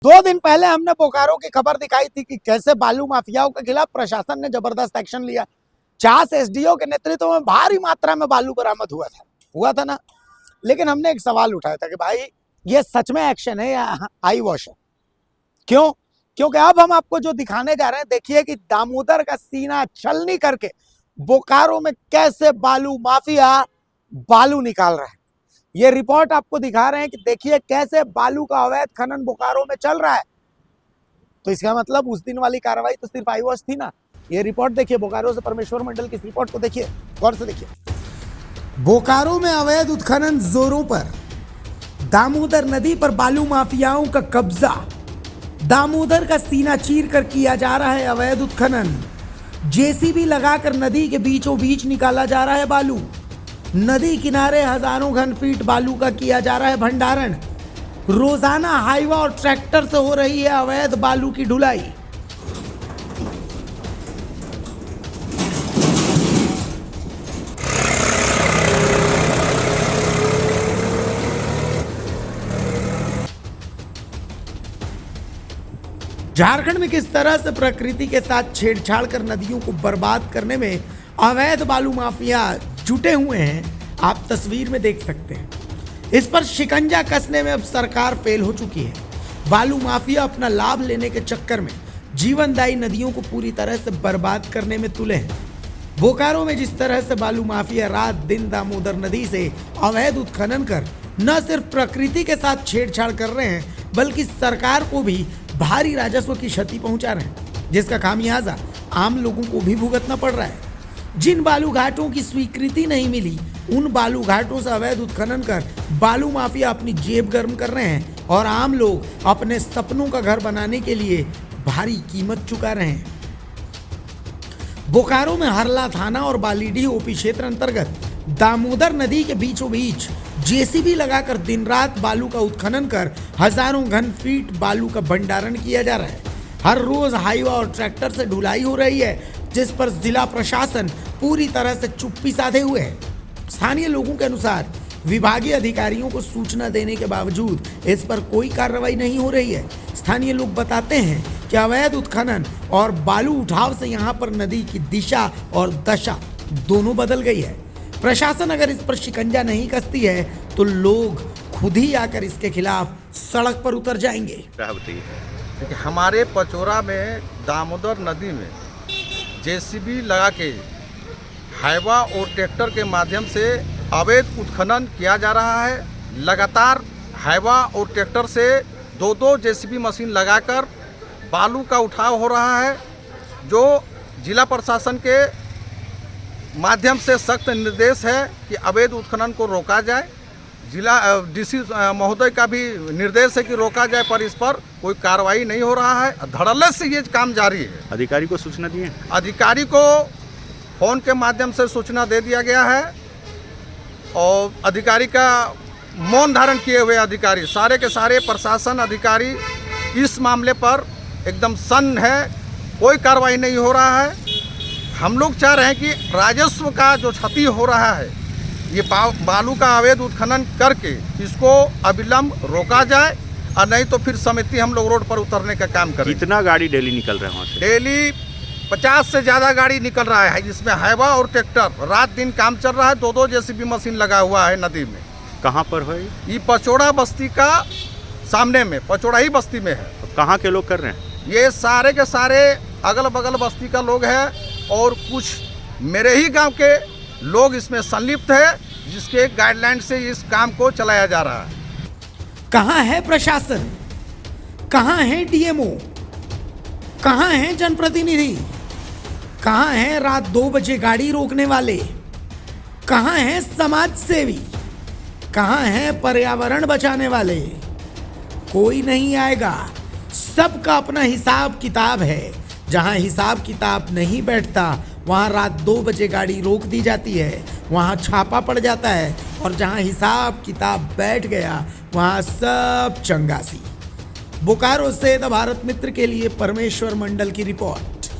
2 दिन पहले हमने बोकारो की खबर दिखाई थी कि कैसे बालू माफियाओं के खिलाफ प्रशासन ने जबरदस्त एक्शन लिया। 50 एसडीओ के नेतृत्व में भारी मात्रा में बालू बरामद हुआ था ना। लेकिन हमने एक सवाल उठाया था कि भाई ये सच में एक्शन है या आई वॉश है? क्यों? क्योंकि अब हम आपको जो दिखाने जा रहे हैं, देखिए कि दामोदर का सीना छलनी करके बोकारो में कैसे बालू माफिया बालू निकाल रहा है। ये रिपोर्ट आपको दिखा रहे हैं कि देखिए कैसे बालू का अवैध खनन बोकारो में चल रहा है। तो इसका मतलब उस दिन वाली कार्रवाई तो सिर्फ आई वॉश थी ना। ये रिपोर्ट देखिए, बोकारो से परमेश्वर मंडल की इस रिपोर्ट को देखिए, गौर से देखिए। बोकारो में अवैध उत्खनन जोरों पर, दामोदर नदी पर बालू माफियाओं का कब्जा। दामोदर का सीना चीर कर किया जा रहा है अवैध उत्खनन। जेसीबी लगाकर नदी के बीचों बीच निकाला जा रहा है बालू। नदी किनारे हजारों घन फीट बालू का किया जा रहा है भंडारण। रोजाना हाईवा और ट्रैक्टर से हो रही है अवैध बालू की ढुलाई। झारखंड में किस तरह से प्रकृति के साथ छेड़छाड़ कर नदियों को बर्बाद करने में अवैध बालू माफिया जुटे हुए हैं, आप तस्वीर में देख सकते हैं। इस पर शिकंजा कसने में अब सरकार फेल हो चुकी है। बालू माफिया अपना लाभ लेने के चक्कर में जीवनदायी नदियों को पूरी तरह से बर्बाद करने में तुले हैं। बोकारो में जिस तरह से बालू माफिया रात दिन दामोदर नदी से अवैध उत्खनन कर न सिर्फ प्रकृति के साथ छेड़छाड़ कर रहे हैं, बल्कि सरकार को भी भारी राजस्व की क्षति पहुंचा रहे हैं, जिसका खामियाजा आम लोगों को भी भुगतना पड़ रहा है। जिन बालू घाटों की स्वीकृति नहीं मिली, उन बालू घाटों से अवैध उत्खनन कर बालू माफिया अपनी जेब गर्म कर रहे हैं और आम लोग अपने सपनों का घर बनाने के लिए भारी कीमत चुका रहे हैं। बोकारो में हरला थाना और बालीडीह ओपी क्षेत्र अंतर्गत दामोदर नदी के बीचों बीच जेसीबी लगाकर दिन रात बालू का उत्खनन कर हजारों घन फीट बालू का भंडारण किया जा रहा है। हर रोज हाईवा और ट्रैक्टर से ढुलाई हो रही है, जिस पर जिला प्रशासन पूरी तरह से चुप्पी साधे हुए है। स्थानीय लोगों के अनुसार विभागीय अधिकारियों को सूचना देने के बावजूद इस पर कोई कार्रवाई नहीं हो रही है। स्थानीय लोग बताते हैं कि अवैध उत्खनन और बालू उठाव से यहाँ पर नदी की दिशा और दशा दोनों बदल गई है। प्रशासन अगर इस पर शिकंजा नहीं कसती है तो लोग खुद ही आकर इसके खिलाफ सड़क पर उतर जाएंगे। देखिए, हमारे पचोरा में दामोदर नदी में जेसीबी लगा के हाईवा और ट्रैक्टर के माध्यम से अवैध उत्खनन किया जा रहा है। लगातार हाईवा और ट्रैक्टर से 2-2 जेसीबी मशीन लगाकर बालू का उठाव हो रहा है, जो जिला प्रशासन के माध्यम से सख्त निर्देश है कि अवैध उत्खनन को रोका जाए। जिला डीसी महोदय का भी निर्देश है कि रोका जाए, पर इस पर कोई कार्रवाई नहीं हो रहा है। धड़ल्ले से ये काम जारी है। अधिकारी को सूचना दी है? अधिकारी को फ़ोन के माध्यम से सूचना दे दिया गया है और अधिकारी का मौन धारण किए हुए अधिकारी, सारे के सारे प्रशासन अधिकारी इस मामले पर एकदम सन्न है। कोई कार्रवाई नहीं हो रहा है। हम लोग चाह रहे हैं कि राजस्व का जो क्षति हो रहा है, ये बालू का अवैध उत्खनन करके इसको अविलंब रोका जाए, और नहीं तो फिर समिति हम लोग रोड पर उतरने का काम करें। कितना गाड़ी डेली निकल रहा है वहाँ से? डेली 50 से ज़्यादा गाड़ी निकल रहा है, जिसमें हाईवा और ट्रैक्टर रात दिन काम चल रहा है। 2-2 जेसीबी मशीन लगा हुआ है नदी में। कहाँ पर है ये? पचोड़ा बस्ती का सामने में, पचोड़ा ही बस्ती में है। तो कहाँ के लोग कर रहे हैं? ये सारे के सारे अगल बगल बस्ती का लोग है और कुछ मेरे ही गांव के लोग इसमें संलिप्त है, जिसके गाइडलाइन से इस काम को चलाया जा रहा है। कहाँ है प्रशासन? कहाँ है डीएमओ? कहाँ है जनप्रतिनिधि? कहाँ है रात 2 बजे गाड़ी रोकने वाले? कहाँ है समाज सेवी? कहाँ है पर्यावरण बचाने वाले? कोई नहीं आएगा। सबका अपना हिसाब किताब है। जहाँ हिसाब किताब नहीं बैठता, वहाँ रात 2 बजे गाड़ी रोक दी जाती है, वहाँ छापा पड़ जाता है। और जहाँ हिसाब किताब बैठ गया, वहाँ सब चंगासी। बोकारो से द भारत मित्र के लिए परमेश्वर मंडल की रिपोर्ट।